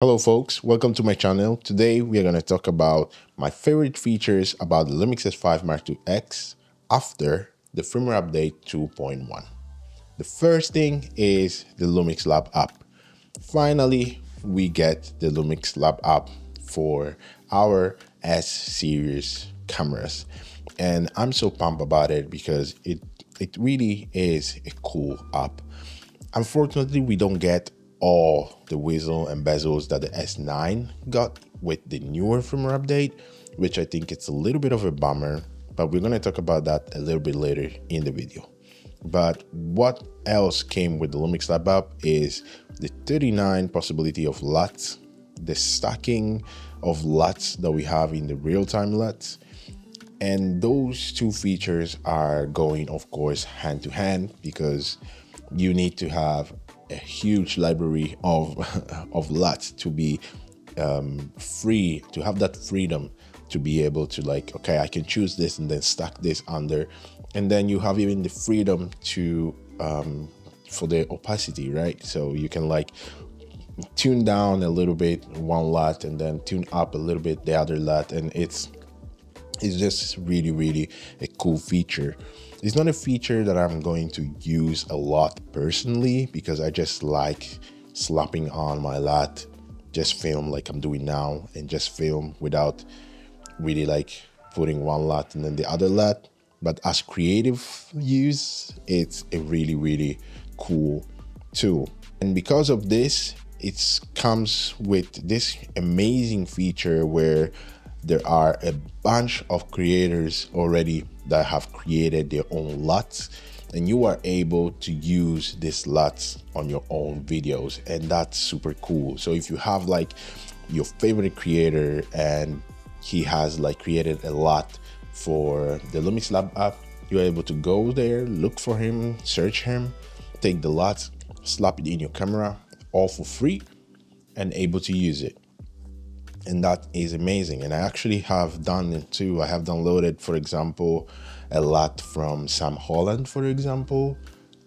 Hello folks, welcome to my channel. Today we are going to talk about my favorite features about the LUMIX S5 Mark II X after the firmware update 2.1. The first thing is the LUMIX Lab app. Finally, we get the LUMIX Lab app for our S series cameras. And I'm so pumped about it because it really is a cool app. Unfortunately, we don't get all the whistle and bezels that the S9 got with the newer firmware update, which I think it's a little bit of a bummer, but we're going to talk about that a little bit later in the video. But what else came with the LUMIX Lab app is the 39 possibility of LUTs, the stacking of LUTs that we have in the real-time LUTs, and those two features are going, of course, hand to hand because you need to have a huge library of LUTs to be free, to have that freedom to be able to okay, I can choose this and then stack this under, and then you have even the freedom to for the opacity, right? So you can tune down a little bit one LUT and then tune up a little bit the other LUT, and it's just really a cool feature. It's not a feature that I'm going to use a lot personally because I just like slapping on my LUT, just film like I'm doing now, and just film without really putting one LUT and then the other LUT. But as creative use, it's a really cool tool. And because of this, it comes with this amazing feature where there are a bunch of creators already that have created their own LUTs, and you are able to use these LUTs on your own videos, and that's super cool. So if you have your favorite creator and he has created a LUT for the LUMIX Lab app, you're able to go there, look for him, search him, take the LUT, slap it in your camera, all for free, and able to use it. And that is amazing. And I actually have done it too. I have downloaded, for example, a LUT from Sam Holland, for example,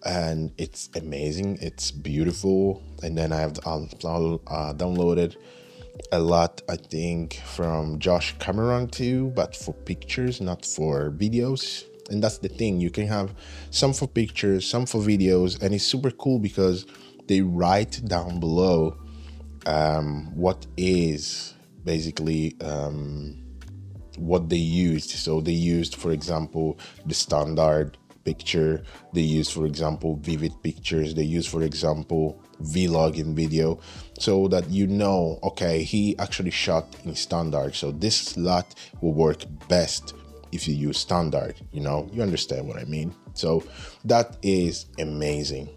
and it's amazing. It's beautiful. And then I have downloaded a LUT, I think, from Josh Cameron too, but for pictures, not for videos. And that's the thing. You can have some for pictures, some for videos, and it's super cool because they write down below what is basically what they used. So they used, for example, the standard picture, they used, for example, vivid pictures, they used, for example, vlog in video, so that okay, he actually shot in standard, so this LUT will work best if you use standard. You understand what I mean. So that is amazing.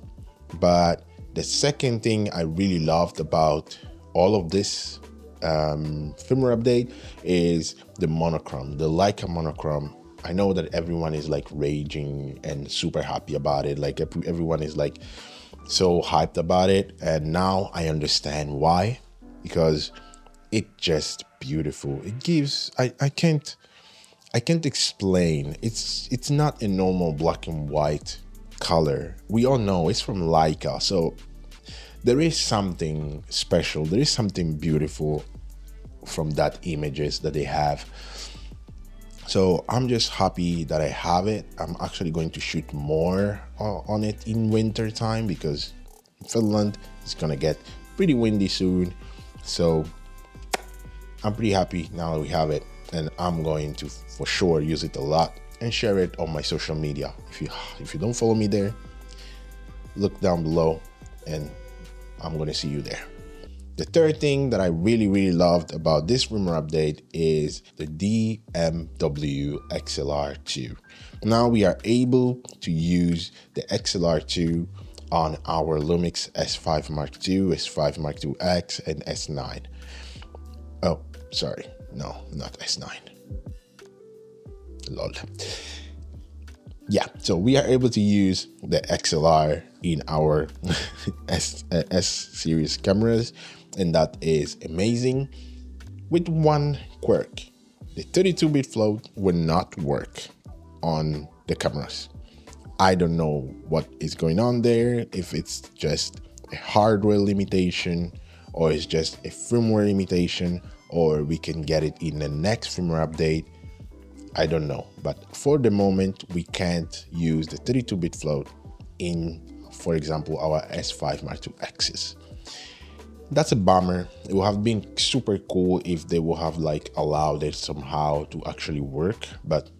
But the second thing I really loved about all of this firmware update is the monochrome, the Leica monochrome. I know that everyone is raging and super happy about it. Everyone is so hyped about it, and now I understand why, because it's just beautiful. It gives I can't explain. It's not a normal black and white color. We all know it's from Leica, so there is something special, there is something beautiful from that images that they have. So I'm just happy that I have it. I'm actually going to shoot more on it in winter time because in Finland it's gonna get pretty windy soon. So I'm pretty happy now that we have it, and I'm going to for sure use it a lot and share it on my social media. If you don't follow me there, look down below and I'm going to see you there. The third thing that I really loved about this firmware update is the DMW XLR2. Now we are able to use the XLR2 on our LUMIX S5 Mark II, S5 Mark II X, and S9. Oh, sorry. No, not S9. Lol. Yeah, so we are able to use the XLR in our S series cameras, and that is amazing, with one quirk. The 32-bit float will not work on the cameras. I don't know what is going on there, if it's just a hardware limitation or it's just a firmware limitation, or we can get it in the next firmware update. I don't know, but for the moment we can't use the 32-bit float in, for example, our S5 Mark IIXs. That's a bummer. It would have been super cool if they would have like allowed it somehow to actually work, but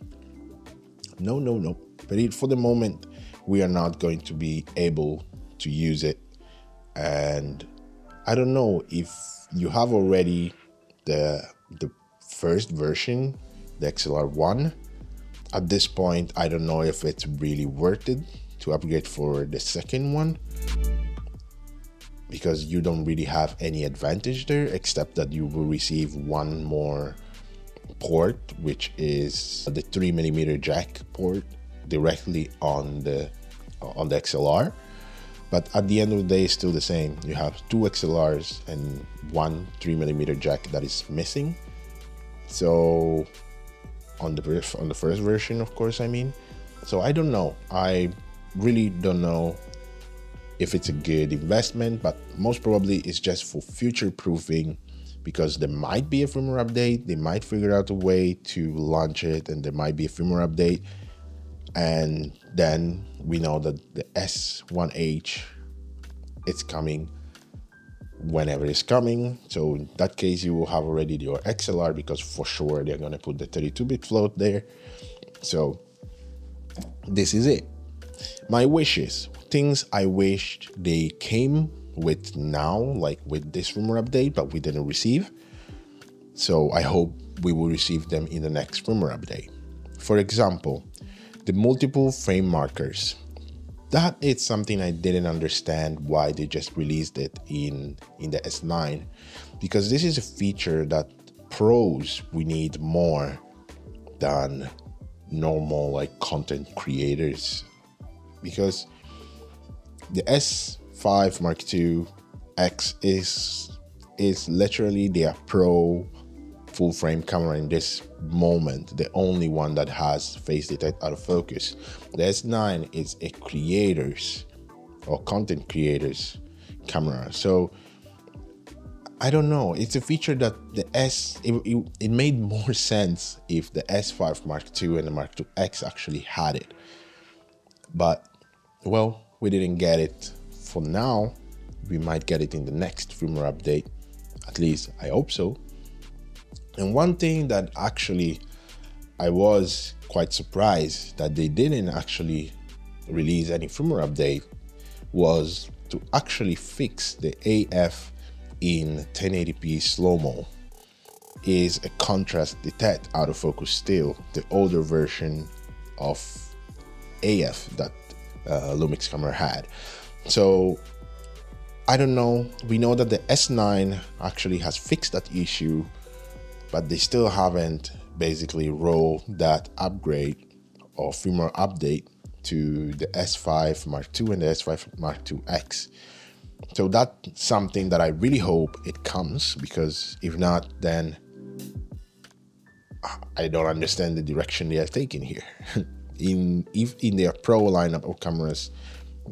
no. But for the moment, we are not going to be able to use it. And I don't know if you have already the first version, the XLR1. At this point, I don't know if it's really worth it to upgrade for the second one, because you don't really have any advantage there, except that you will receive one more port, which is the 3mm jack port directly on the XLR. But at the end of the day, it's still the same. You have two XLRs and one 3mm jack that is missing. So on the first version, of course, I mean. So I don't know. I really don't know if it's a good investment, but most probably it's just for future proofing, because there might be a firmware update. They might figure out a way to launch it, and there might be a firmware update. And then we know that the S1H, it's coming whenever it's coming. So in that case, you will have already your XLR, because for sure they're going to put the 32-bit float there. So this is it. My wishes, things I wished they came with now, like with this firmware update, but we didn't receive. So I hope we will receive them in the next firmware update. For example, the multiple frame markers. That is something I didn't understand why they just released it in the S9, because this is a feature that pros we need more than normal like content creators, because the S5 Mark IIX is literally their pro full frame camera in this moment, the only one that has face detect autofocus. The S9 is a creators or content creators camera. So I don't know, it's a feature that it made more sense if the S5 Mark II and the Mark IIX actually had it. But well, we didn't get it for now. We might get it in the next firmware update. At least I hope so. And one thing that actually I was quite surprised that they didn't actually release any firmware update was to actually fix the AF in 1080p slow-mo. Is a contrast detect autofocus still, the older version of AF that LUMIX camera had. So I don't know. We know that the S9 actually has fixed that issue, but they still haven't basically rolled that upgrade or firmware update to the S5 Mark II and the S5 Mark IIX. So that's something that I really hope it comes, because if not, then I don't understand the direction they are taking here. If in their pro lineup of cameras,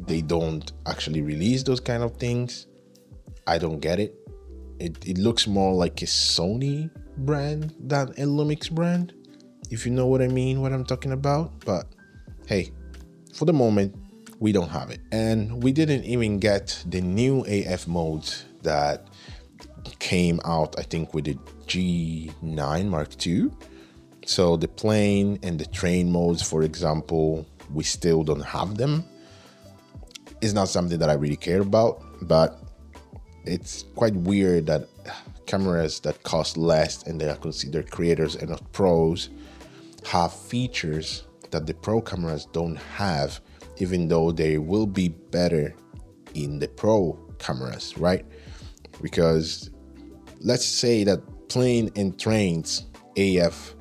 they don't actually release those kind of things, I don't get it. It looks more like a Sony brand than a LUMIX brand, if you know what I mean, what I'm talking about. But hey, for the moment, we don't have it. And we didn't even get the new AF modes that came out, I think, with the G9 Mark II. So the plane and the train modes, for example, we still don't have them. It's not something that I really care about, but it's quite weird that cameras that cost less and they are considered creators and not pros have features that the pro cameras don't have, even though they will be better in the pro cameras, right? Because let's say that plane and trains AF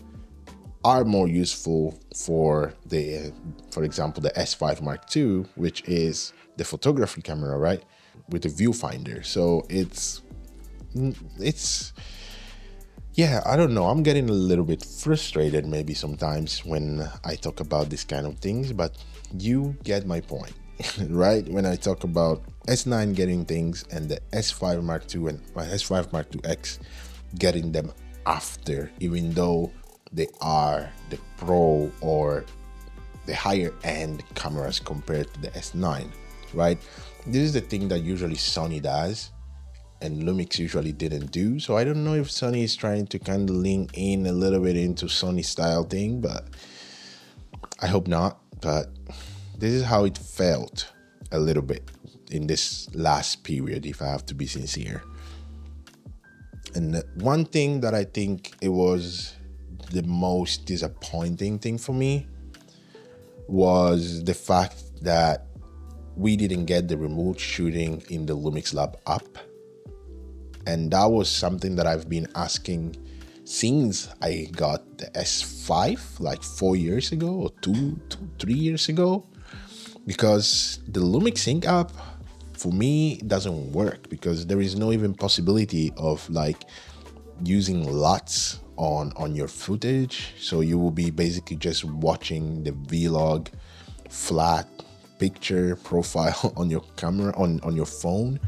are more useful for example, the S5 Mark II, which is the photography camera, right? With the viewfinder. So it's yeah, I don't know. I'm getting a little bit frustrated maybe sometimes when I talk about this kind of things, but you get my point. right? When I talk about S9 getting things and the S5 Mark II and my S5 Mark IIX getting them after, even though they are the Pro or the higher end cameras compared to the S9, right? This is the thing that usually Sony does and Lumix usually didn't do. So I don't know if Sony is trying to kind of lean in a little bit into Sony style thing, but I hope not. But this is how it felt a little bit in this last period, if I have to be sincere. And one thing that I think it was the most disappointing thing for me was the fact that we didn't get the remote shooting in the LUMIX Lab app. And that was something that I've been asking since I got the S5 like 4 years ago or 3 years ago, because the LUMIX Sync app for me doesn't work because there is no even possibility of like using LUTs on your footage. So you will be basically just watching the vlog flat picture profile on your camera on your phone,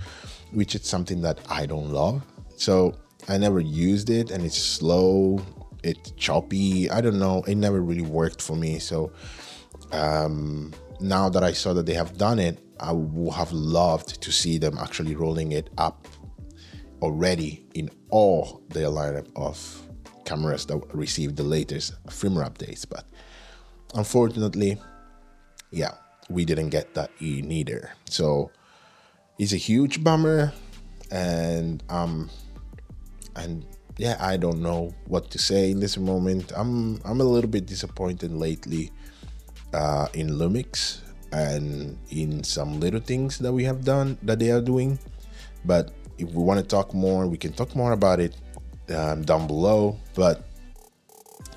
which is something that I don't love. So I never used it, and it's slow, it's choppy, I don't know, it never really worked for me. So now that I saw that they have done it, I would have loved to see them actually rolling it up already in all their lineup of cameras that received the latest firmware updates. But unfortunately, yeah, we didn't get that neither. So it's a huge bummer, and yeah, I don't know what to say in this moment. I'm a little bit disappointed lately in Lumix and in some little things that we have done that they are doing. But if we want to talk more, we can talk more about it down below. But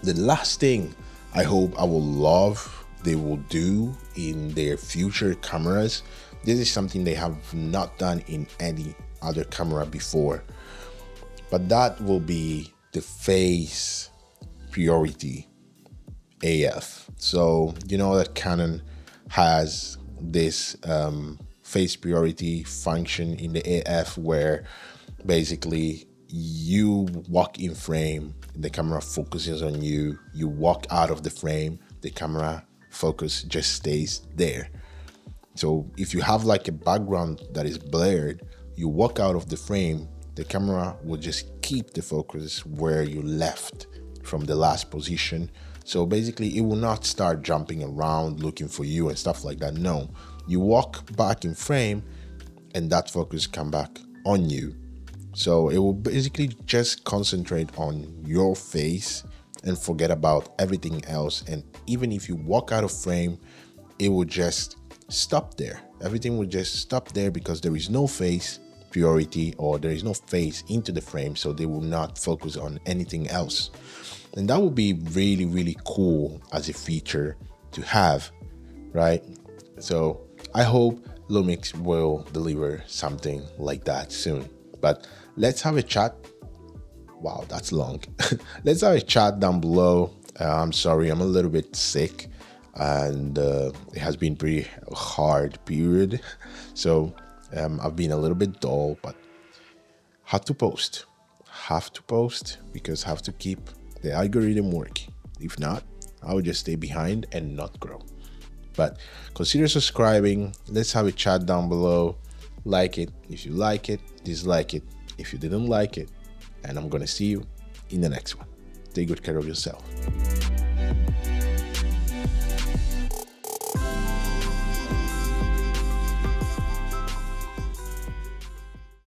the last thing I hope I will love they will do in their future cameras, this is something they have not done in any other camera before, but that will be the face priority AF. So you know that Canon has this face priority function in the AF where basically you walk in frame, the camera focuses on you, you walk out of the frame, the camera focus just stays there. So if you have like a background that is blurred, you walk out of the frame, the camera will just keep the focus where you left from the last position. So basically it will not start jumping around looking for you and stuff like that. No, you walk back in frame and that focus come back on you. So it will basically just concentrate on your face and forget about everything else. And even if you walk out of frame, it will just stop there. Everything will just stop there because there is no face priority, or there is no face into the frame, so they will not focus on anything else. And that would be really, really cool as a feature to have, right? So I hope Lumix will deliver something like that soon. But let's have a chat. Wow, that's long. Let's have a chat down below. I'm sorry, I'm a little bit sick, and it has been pretty hard period. So I've been a little bit dull, but have to post because have to keep the algorithm working. If not, I will just stay behind and not grow. But consider subscribing. Let's have a chat down below. Like it if you like it, dislike it if you didn't like it, and I'm gonna see you in the next one. Take good care of yourself.